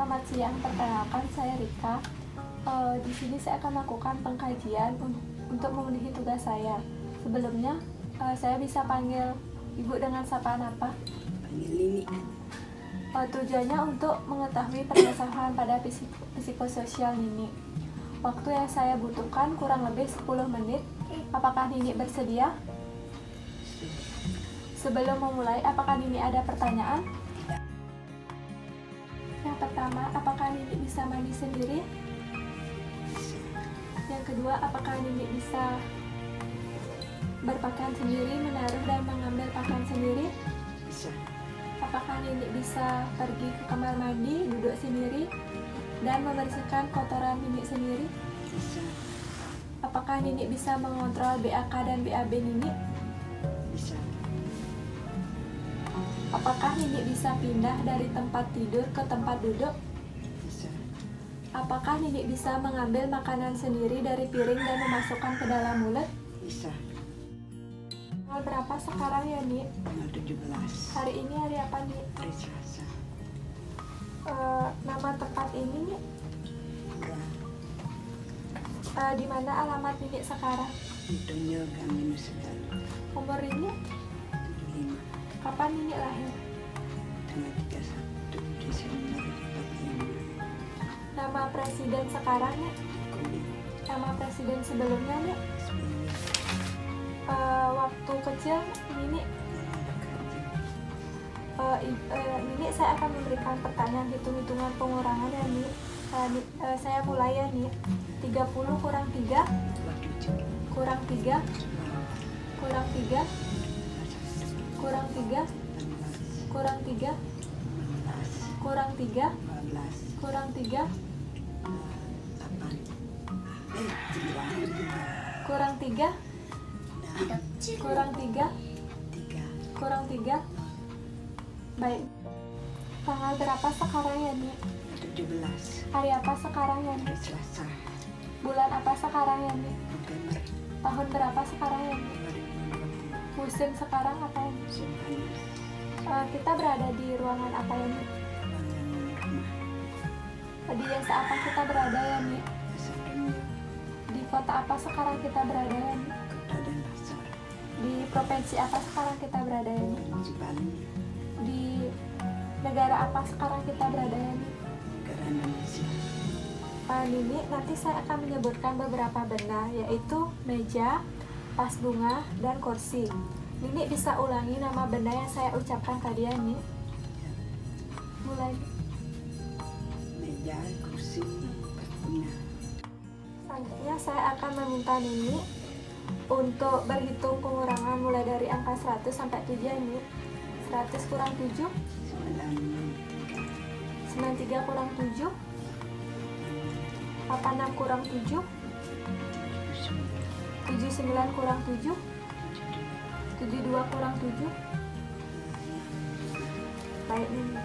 Selamat siang, perkenalkan saya Rika. Di sini saya akan melakukan pengkajian untuk memenuhi tugas saya. Sebelumnya, saya bisa panggil Ibu dengan sapaan apa? Panggil Lini. Tujuannya untuk mengetahui permasalahan pada psikososial Nini. Waktu yang saya butuhkan kurang lebih 10 menit. Apakah Nini bersedia? Sebelum memulai, apakah Nini ada pertanyaan? Yang pertama, apakah Nini bisa mandi sendiri? Yang kedua, apakah Nini bisa berpakaian sendiri, menaruh dan mengambil pakaian sendiri? Bisa. Apakah Nini bisa pergi ke kamar mandi, duduk sendiri, dan membersihkan kotoran Nini sendiri? Bisa. Apakah Nini bisa mengontrol BAK dan BAB Nini? Bisa. Apakah Nini bisa pindah dari tempat tidur ke tempat duduk? Bisa. Apakah Nini bisa mengambil makanan sendiri dari piring dan memasukkan ke dalam mulut? Bisa. Tanggal berapa sekarang ya, Ni? Tanggal 17. Hari ini hari apa, Ni? Hari Selasa. Nama tempat ini, Ni? Enggak. Di mana alamat Nini sekarang? Antonio Gamino Segala. Umur Nini? 75. Kapan Nini lahir? Tanggal 31 Desember 45. Nama presiden sekarang, Ni? Jokowi. Nama presiden sebelumnya, Ni? SBY. Waktu kecil, Nini, Kaji. Nini saya akan memberikan pertanyaan hitung-hitungan pengurangan ya, Ni. Saya mulai ya, Ni. 30 kurang 3 27. kurang 3 kurang 3 kurang 3 18. kurang 3 16. kurang 3 14. kurang 3 8. 9. kurang 3 kurang 3 3. kurang 3. Baik. Tanggal berapa sekarang ya, Ni? 17. Hari apa sekarang ya, Ni? Hari Selasa. Bulan apa sekarang ya, Ni? November Tahun berapa sekarang ya, Ni? 2020. Musim sekarang apa ya, Ni? Musim panas. Kita berada di ruangan apa ya, Ni? Ruangan rumah. Di desa apa kita berada ya, Ni? Desa Dunia. Di kota apa sekarang kita berada ya, Ni? Kota Denpasar. Di provinsi apa sekarang kita berada ya, Ni? Provinsi Bali. Di negara apa sekarang kita berada ya, Ni? Negara Indonesia. Nini, nanti saya akan menyebutkan beberapa benda, yaitu meja, vas bunga, dan kursi. Nini bisa ulangi nama benda yang saya ucapkan tadi ya, Ni? Mulai. Meja, kursi, vas bunga. Selanjutnya saya akan meminta Nini untuk berhitung pengurangan mulai dari angka 100 sampai 7 ya, Ni. 100 kurang 7, 93 kurang 7, 86 kurang 7, 79 kurang 7, 72 kurang 7. Baik, Nini.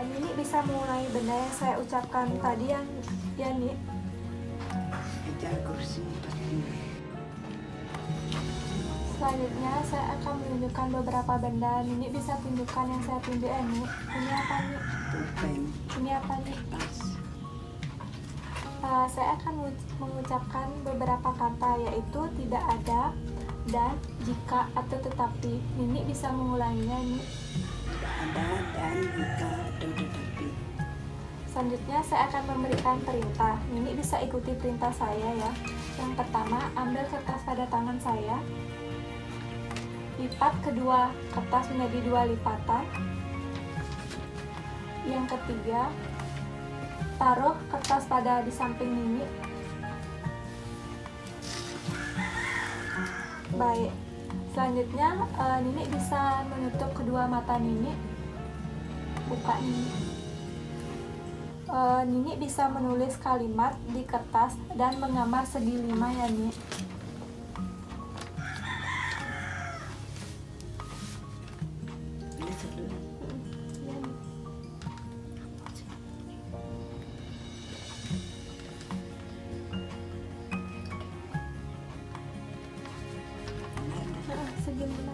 Nini bisa mulai benda yang saya ucapkan tadi yang ya, Ni. Meja, kursi, vas bunga. Selanjutnya saya akan menunjukkan beberapa benda. Nini bisa tunjukkan yang saya tunjuk ya, Ni. Ini apa, Ni? Pulpen, Ini apa, Ni? tas, Saya akan mengucapkan beberapa kata, yaitu tidak ada, dan, jika, atau tetapi. Nini bisa mengulanginya, Ni. tidak ada, dan, jika, atau tetapi. Selanjutnya saya akan memberikan perintah. Nini bisa ikuti perintah saya ya. Yang pertama, ambil kertas pada tangan saya. Lipat kedua kertas menjadi 2 lipatan. Yang ketiga, taruh kertas pada di samping Nini. Baik. Selanjutnya, Nini bisa menutup kedua mata Nini. Buka Nini. Nini bisa menulis kalimat di kertas dan menggambar segi 5 ya, Nini. Ini satu. Ya, Nini. Segi 5.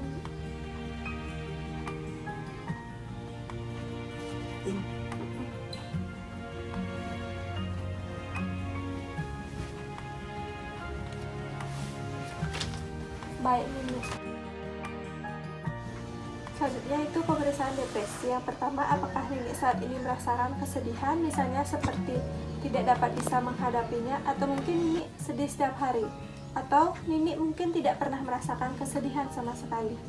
Ini. Baik, Nini. Selanjutnya itu pemeriksaan depresi. Yang pertama, apakah Nini saat ini merasakan kesedihan, misalnya seperti tidak dapat bisa menghadapinya, atau mungkin Nini sedih setiap hari, atau Nini mungkin tidak pernah merasakan kesedihan sama sekali.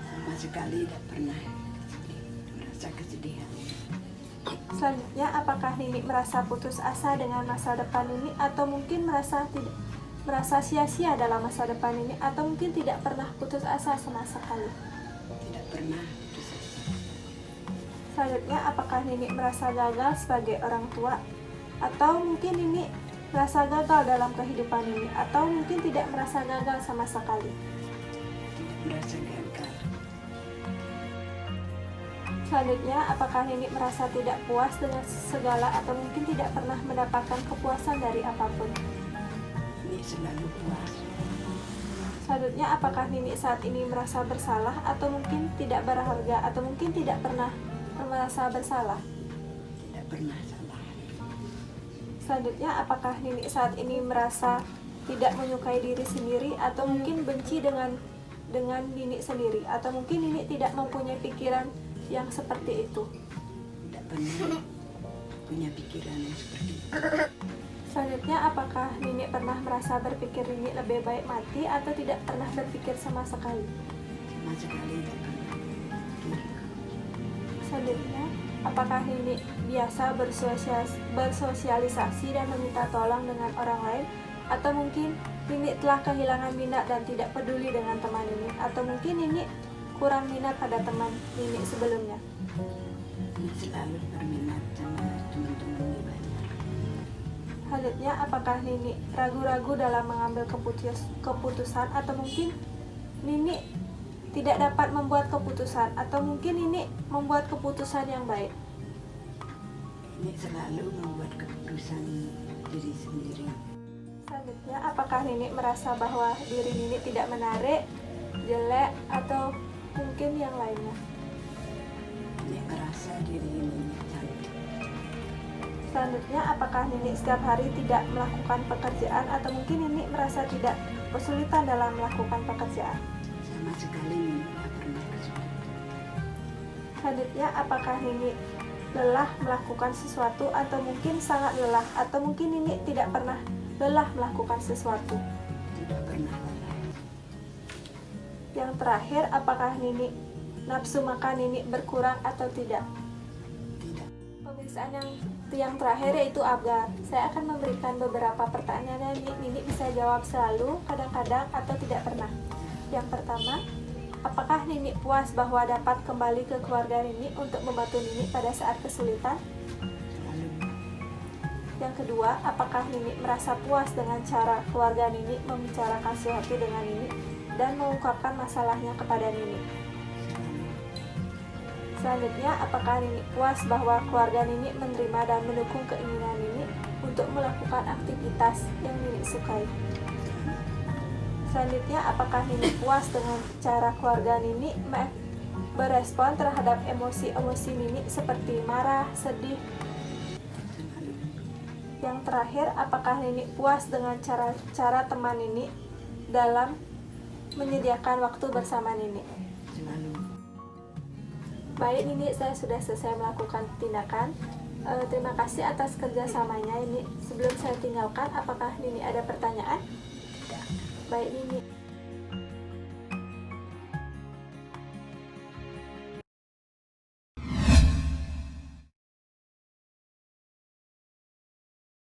Sama sekali tidak pernah merasa kesedihan. Selanjutnya, apakah Nini merasa putus asa dengan masa depan Nini, atau mungkin merasa sia-sia dalam masa depan ini, atau mungkin tidak pernah putus asa sama sekali. Tidak pernah putus asa. Selanjutnya, apakah Nini merasa gagal sebagai orang tua, atau mungkin Nini merasa gagal dalam kehidupan Nini, atau mungkin tidak merasa gagal sama sekali. Tidak merasa gagal. Selanjutnya, apakah Nini merasa tidak puas dengan segala, atau mungkin tidak pernah mendapatkan kepuasan dari apapun. Ini selalu puas. Selanjutnya, apakah Nini saat ini merasa bersalah, atau mungkin tidak berharga, atau mungkin tidak pernah merasa bersalah. Tidak pernah salah. Selanjutnya, apakah Nini saat ini merasa tidak menyukai diri sendiri, atau mungkin benci dengan Nini sendiri, atau mungkin Nini tidak mempunyai pikiran yang seperti itu. Tidak pernah punya pikiran yang seperti itu. Selanjutnya, apakah Nini pernah merasa berpikir Nini lebih baik mati, atau tidak pernah berpikir sama sekali. Sama sekali tidak pernah berpikir. Selanjutnya, apakah Nini biasa bersosialisasi dan meminta tolong dengan orang lain, atau mungkin Nini telah kehilangan minat dan tidak peduli dengan teman Nini, atau mungkin Nini kurang minat pada teman Nini sebelumnya. Ini selalu berminat sama teman-temannya banyak. Selanjutnya, apakah Nini ragu-ragu dalam mengambil keputusan, atau mungkin Nini tidak dapat membuat keputusan, atau mungkin Nini membuat keputusan yang baik. Ini selalu membuat keputusan diri sendiri. Selanjutnya, apakah Nini merasa bahwa diri Nini tidak menarik, jelek, atau mungkin yang lainnya. Ini merasa diri ini cantik. Selanjutnya, apakah Nini setiap hari tidak melakukan pekerjaan, atau mungkin Nini merasa tidak kesulitan dalam melakukan pekerjaan. Sama sekali tidak pernah kesulitan. Selanjutnya, apakah Nini lelah melakukan sesuatu, atau mungkin sangat lelah, atau mungkin Nini tidak pernah lelah melakukan sesuatu. Tidak pernah lelah. Yang terakhir, apakah Nini nafsu makan Nini berkurang atau tidak. Tidak. Pemeriksaan yang terakhir yaitu ABGAR. Saya akan memberikan beberapa pertanyaan yang Nini bisa jawab selalu, kadang-kadang, atau tidak pernah. Yang pertama, apakah Nini puas bahwa dapat kembali ke keluarga Nini untuk membantu Nini pada saat kesulitan? Selalu. Yang kedua, apakah Nini merasa puas dengan cara keluarga Nini membicarakan sesuatu dengan Nini dan mengungkapkan masalahnya kepada Nini? Selanjutnya, apakah Nini puas bahwa keluarga Nini menerima dan mendukung keinginan Nini untuk melakukan aktivitas yang Nini sukai? Selanjutnya, apakah Nini puas dengan cara keluarga Nini berespon terhadap emosi-emosi Nini seperti marah, sedih? Selalu. Yang terakhir, apakah Nini puas dengan cara teman Nini dalam menyediakan waktu bersama Nini? Selalu. Baik, Nini, saya sudah selesai melakukan tindakan. Terima kasih atas kerjasamanya ini. Sebelum saya tinggalkan, apakah Nini ada pertanyaan? Tidak. Baik, Nini.